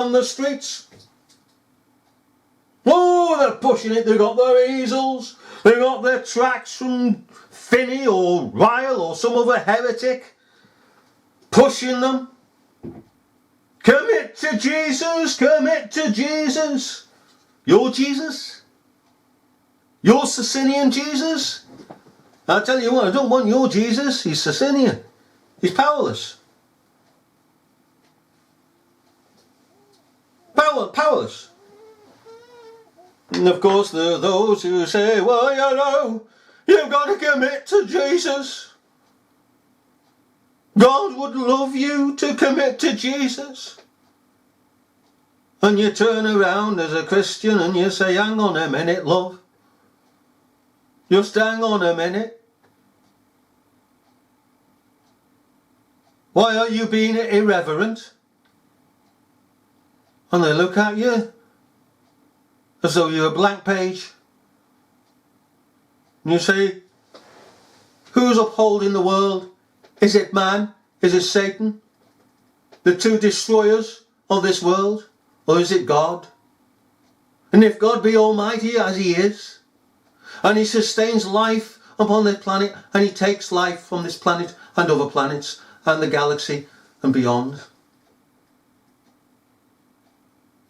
on the streets. Oh, they're pushing it. They've got their easels. They've got their tracts from Finney or Ryle or some other heretic. Pushing them. Commit to Jesus. Commit to Jesus. Your Jesus? Your Socinian Jesus? I tell you what, I don't want your Jesus. He's Socinian. He's powerless. Powerless. And of course there are those who say, well, you know, you've got to commit to Jesus. God would love you to commit to Jesus. And you turn around as a Christian and you say, hang on a minute, love. Just hang on a minute. Why are you being irreverent? And they look at you as though you're a blank page. And you say, who's upholding the world? Is it man? Is it Satan? The two destroyers of this world? Or is it God? And if God be almighty as he is, and he sustains life upon this planet, and he takes life from this planet and other planets and the galaxy and beyond,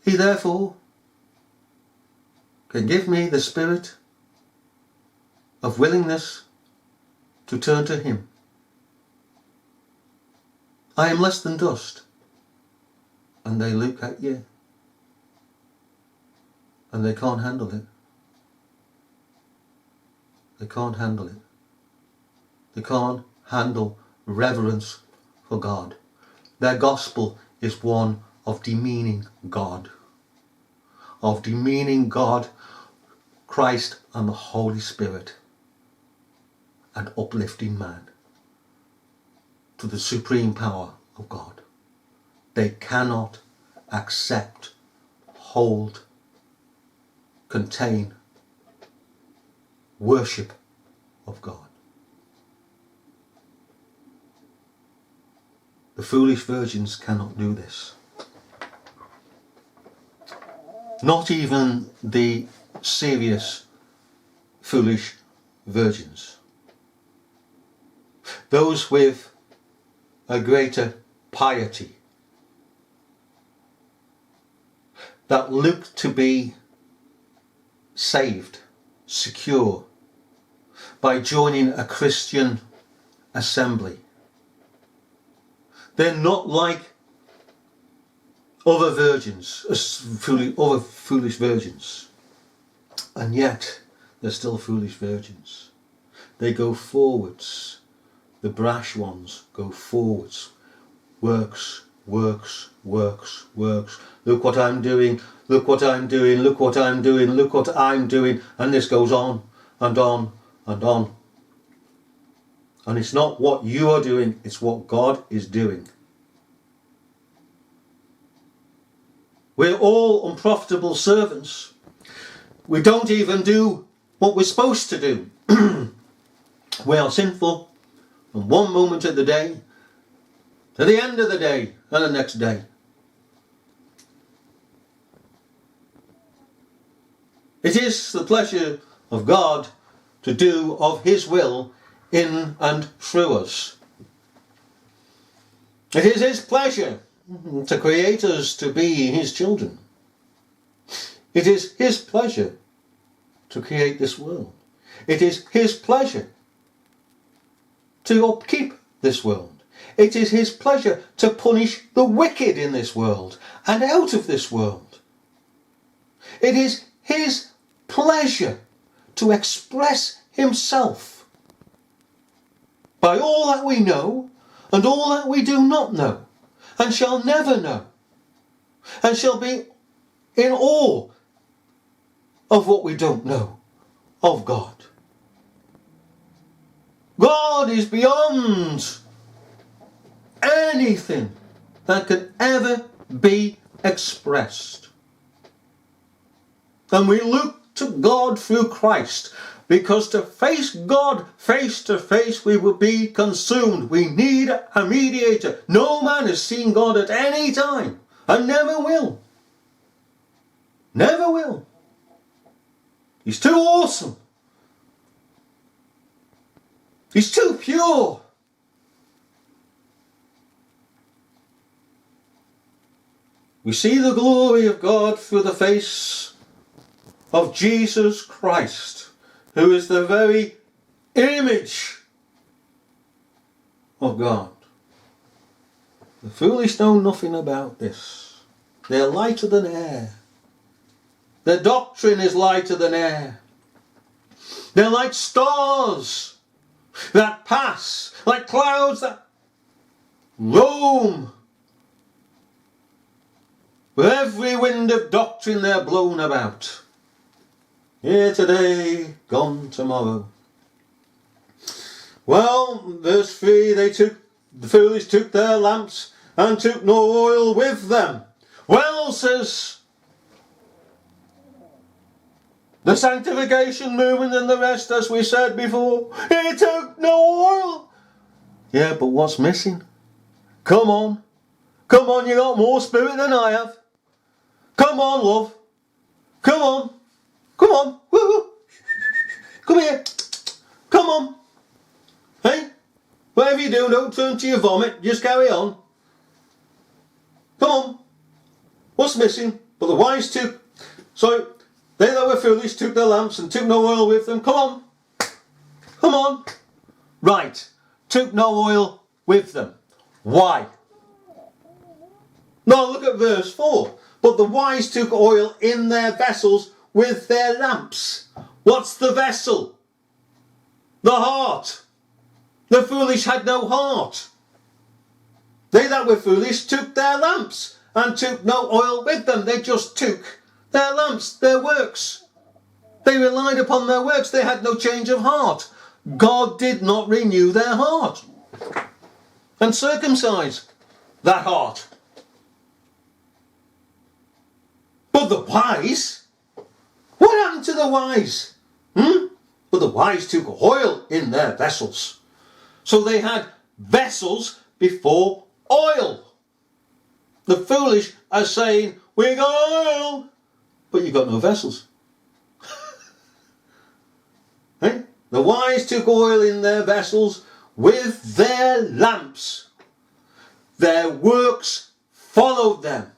he therefore can give me the spirit of willingness to turn to him. I am less than dust. And they look at you and they can't handle it. They can't handle it. They can't handle reverence for God. Their gospel is one of demeaning God. Of demeaning God, Christ and the Holy Spirit. And uplifting man to the supreme power of God. They cannot accept, hold, contain worship of God. The foolish virgins cannot do this. Not even the serious foolish virgins. Those with a greater piety that look to be saved, secure, by joining a Christian assembly. They're not like other virgins, other foolish virgins. And yet, they're still foolish virgins. They go forwards. The brash ones go forwards. Works, works, works, works. Look what I'm doing, look what I'm doing, look what I'm doing, look what I'm doing. And this goes on and on and on. And it's not what you are doing, it's what God is doing. We're all unprofitable servants. We don't even do what we're supposed to do. We are sinful from one moment of the day to the end of the day and the next day. It is the pleasure of God to do of his will in and through us. It is his pleasure to create us to be his children. It is his pleasure to create this world. It is his pleasure to upkeep this world. It is his pleasure to punish the wicked in this world and out of this world. It is his pleasure to express himself by all that we know and all that we do not know and shall never know and shall be in awe of what we don't know of God. God is beyond anything that can ever be expressed. And we look to God through Christ, because to face God face to face we will be consumed. We need a mediator. No man has seen God at any time and never will. Never will. He's too awesome. He's too pure. We see the glory of God through the face of Jesus Christ, who is the very image of God. The foolish know nothing about this. They're lighter than air. Their doctrine is lighter than air. They're like stars that pass, like clouds that roam. With every wind of doctrine they're blown about. Here today, gone tomorrow. Well, verse 3, the foolish took their lamps and took no oil with them. Well, says the sanctification movement and the rest, as we said before, he took no oil. Yeah, but what's missing? Come on. Come on, you got more spirit than I have. Come on, love. Come on. Come on. Woo-hoo. Come here. Come on. Hey? Whatever you do, don't turn to your vomit. Just carry on. Come on. What's missing? But the wise took... Sorry. They that were foolish took their lamps and took no oil with them. Come on. Come on. Right. Took no oil with them. Why? Now look at verse 4. But the wise took oil in their vessels with their lamps. What's the vessel? The heart. The foolish had no heart. They that were foolish took their lamps and took no oil with them. They just took their lamps, their works. They relied upon their works. They had no change of heart. God did not renew their heart and circumcise that heart. But the wise, what happened to the wise? But the wise took oil in their vessels. So they had vessels before oil. The foolish are saying, we got oil, but you got no vessels. Hey? The wise took oil in their vessels with their lamps. Their works followed them.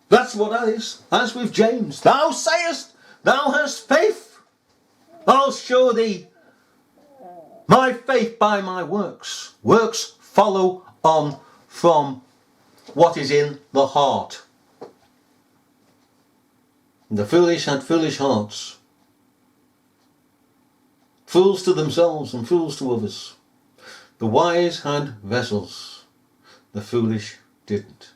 That's what that is. As with James. Thou sayest, thou hast faith. I'll show thee my faith by my works. Works follow on from what is in the heart. The foolish had foolish hearts. Fools to themselves and fools to others. The wise had vessels. The foolish didn't.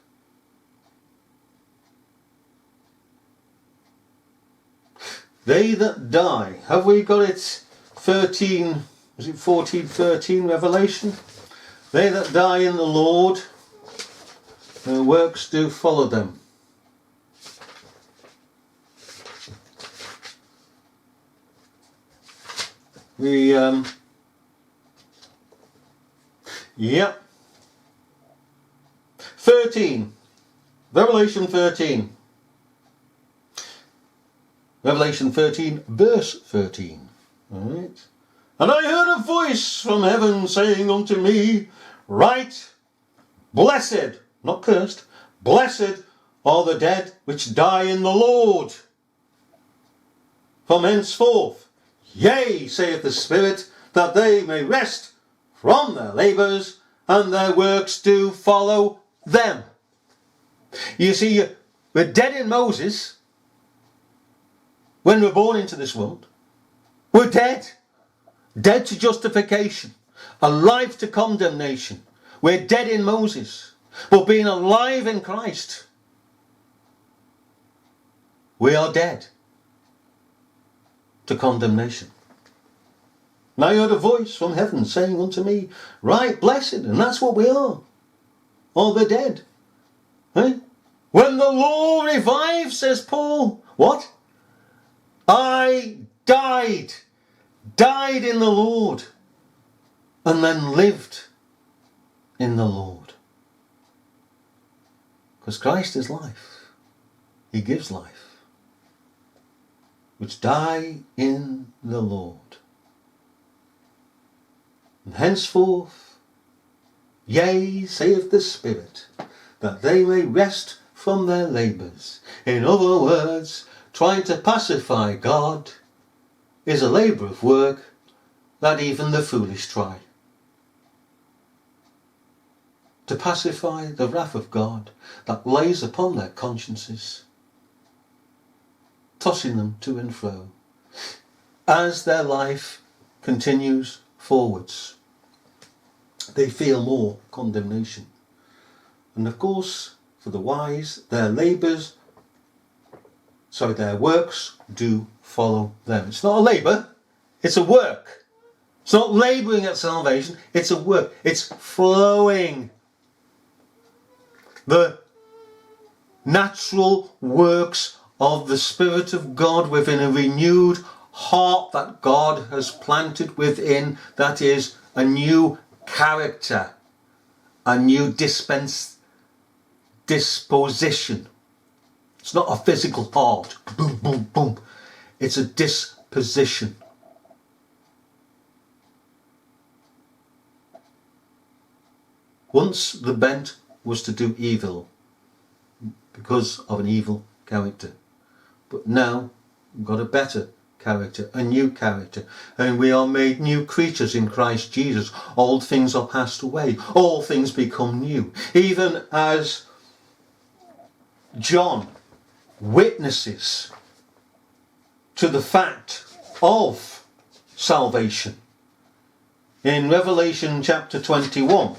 They that die. Have we got it 13, is it 14, 13 Revelation? They that die in the Lord, their works do follow them. Yep. 13. Revelation 13. Revelation 13, verse 13. Alright. And I heard a voice from heaven saying unto me, write, blessed, not cursed, blessed are the dead which die in the Lord from henceforth. Yea, saith the Spirit, that they may rest from their labours, and their works do follow them. You see, we're dead in Moses. When we're born into this world, we're dead. Dead to justification. Alive to condemnation. We're dead in Moses. But being alive in Christ, we are dead to condemnation. And I heard a voice from heaven saying unto me, right, blessed, and that's what we are the dead. Eh? When the Lord revives, says Paul, what? I died in the Lord, and then lived in the Lord. Because Christ is life. He gives life. Which die in the Lord. And henceforth, yea, saith the Spirit, that they may rest from their labours. In other words, trying to pacify God is a labour of work that even the foolish try. To pacify the wrath of God that lays upon their consciences, tossing them to and fro, as their life continues forwards. They feel more condemnation. And of course, for the wise, their works do follow them. It's not a labour, it's a work. It's not labouring at salvation, it's a work. It's flowing. The natural works of the Spirit of God within a renewed heart that God has planted within, that is a new character, a new disposition. It's not a physical heart, boom, boom, boom. It's a disposition. Once the bent was to do evil because of an evil character. But now we've got a better character, a new character, and we are made new creatures in Christ Jesus. Old things are passed away, all things become new. Even as John witnesses to the fact of salvation in Revelation chapter 21.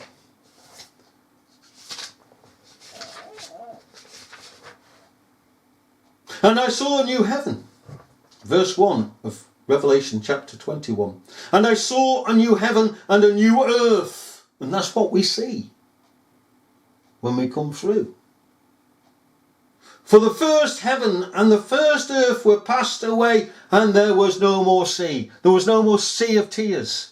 And I saw a new heaven. Verse 1 of Revelation chapter 21. And I saw a new heaven and a new earth. And that's what we see when we come through. For the first heaven and the first earth were passed away, and there was no more sea. There was no more sea of tears.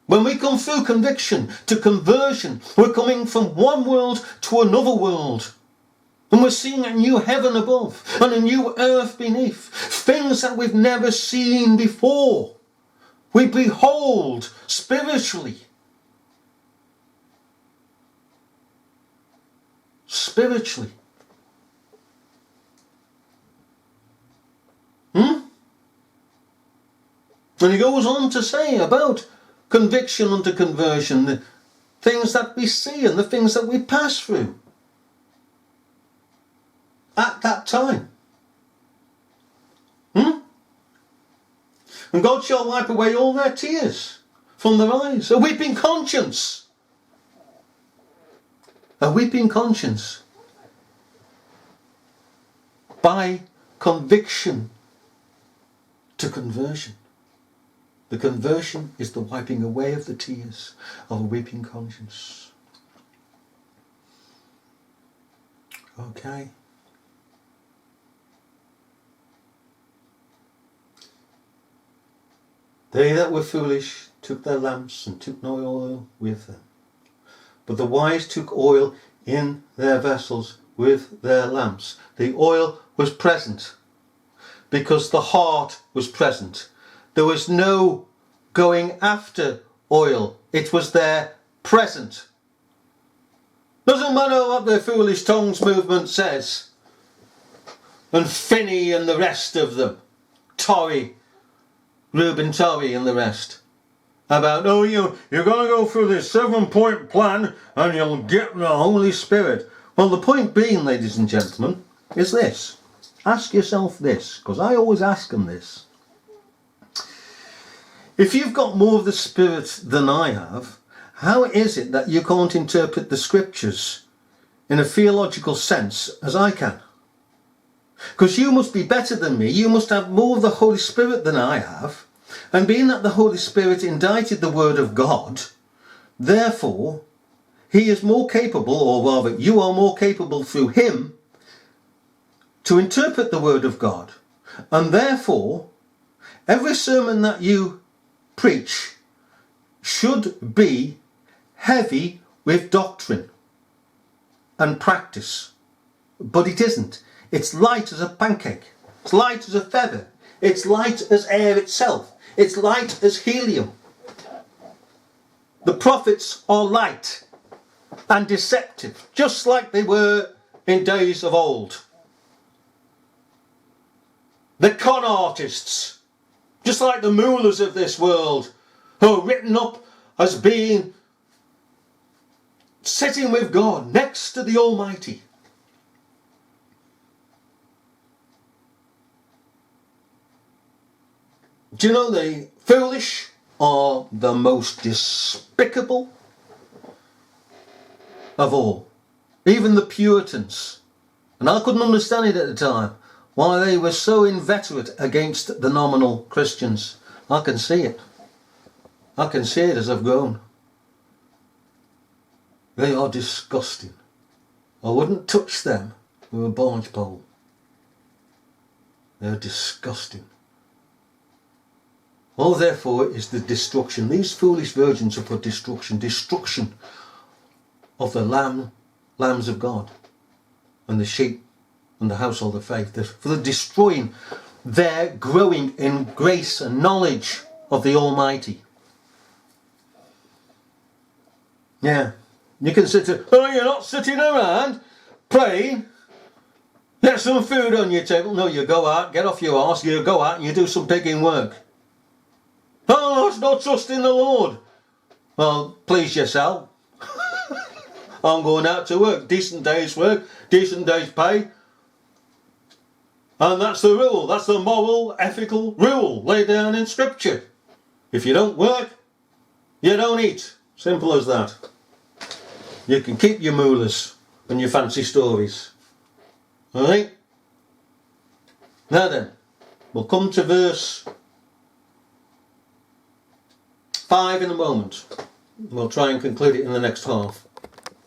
When we come through conviction to conversion, we're coming from one world to another world. And we're seeing a new heaven above and a new earth beneath. Things that we've never seen before. We behold spiritually. Spiritually. And he goes on to say about conviction unto conversion, the things that we see and the things that we pass through at that time. And God shall wipe away all their tears from their eyes. A weeping conscience. A weeping conscience. By conviction to conversion. The conversion is the wiping away of the tears of a weeping conscience. Okay. They that were foolish took their lamps and took no oil with them. But the wise took oil in their vessels with their lamps. The oil was present because the heart was present. There was no going after oil. It was there present. Doesn't matter what the foolish tongues movement says. And Finney and the rest of them. Torrey. Reuben Torrey and the rest. About, you're going to go through this 7-point plan and you'll get the Holy Spirit. Well, the point being, ladies and gentlemen, is this. Ask yourself this, because I always ask them this. If you've got more of the Spirit than I have, how is it that you can't interpret the Scriptures in a theological sense as I can? Because you must be better than me, you must have more of the Holy Spirit than I have, and being that the Holy Spirit indited the Word of God, therefore, He is more capable, or rather, you are more capable through Him, to interpret the Word of God. And therefore, every sermon that you preach should be heavy with doctrine and practice. But it isn't. It's light as a pancake. It's light as a feather. It's light as air itself. It's light as helium. The prophets are light and deceptive, just like they were in days of old. The con artists, just like the mullahs of this world, who are written up as being sitting with God next to the Almighty. Do you know the foolish are the most despicable of all? Even the Puritans. And I couldn't understand it at the time, why they were so inveterate against the nominal Christians. I can see it. I can see it as I've grown. They are disgusting. I wouldn't touch them with a barge pole. They're disgusting. All therefore is the destruction. These foolish virgins are for destruction. Destruction of the lambs of God and the sheep and the household of faith. They're for the destroying their growing in grace and knowledge of the Almighty. Yeah. You can sit there, oh, you're not sitting around praying. Get some food on your table. No, you go out, get off your arse, you go out and you do some digging work. Oh, that's not trust in the Lord. Well, please yourself. I'm going out to work. Decent day's work, decent day's pay. And that's the rule. That's the moral, ethical rule laid down in Scripture. If you don't work, you don't eat. Simple as that. You can keep your mullahs and your fancy stories. Alright? Now then, we'll come to verse 5 in a moment. We'll try and conclude it in the next half.